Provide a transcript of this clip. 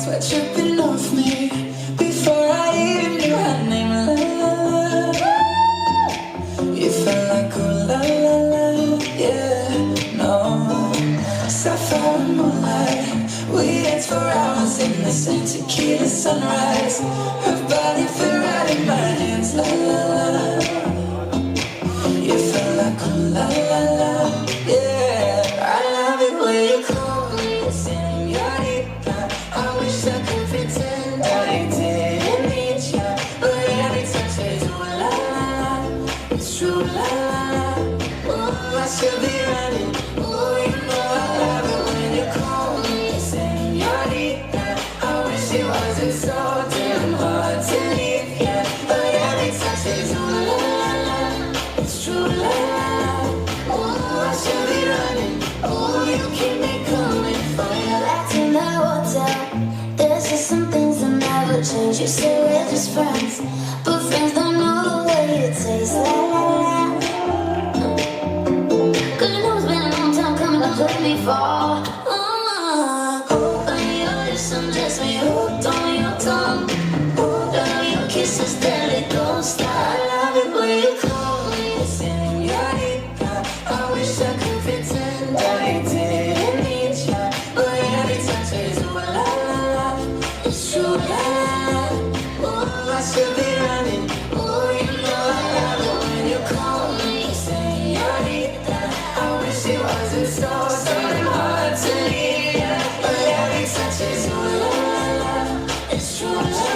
were tripping off me before I even knew her name. La la la, you felt like ooh la la la, yeah, no. Sapphire and moonlight, we danced for hours in the same tequila sunrise. Her body fit right in my hands, la la la. You felt like ooh la la la, yeah. I love it when you call me señorita. I wish I could pretend I didn't need ya, but every touch is ooh la la, it's true la la la. Oh, I should be running. Oh, you know I love it when you call me señorita. I wish it wasn't so damn hard to leave ya, but every touch is ooh la la la, it's true la la la. Oh, I should be running. Oh, you keep me coming for you. Back in the hotel, there's just some things that never change. You say we're just friends, but friends don't know the way you taste. La la la. Cause you know it's been a long time coming to play me for. When you're just undressed, when you're hooked on your tongue. Girl, your kisses deadly, don't stop. I love it when you call me señorita. I wish I could pretend I didn't need ya, but every touch is ooh la la la, it's true la la la. Oh, I should be running. Oh, you know I love it when you call me señorita. I wish it wasn't so damn hard to leave ya, but every touch is ooh la la la, it's true la la la.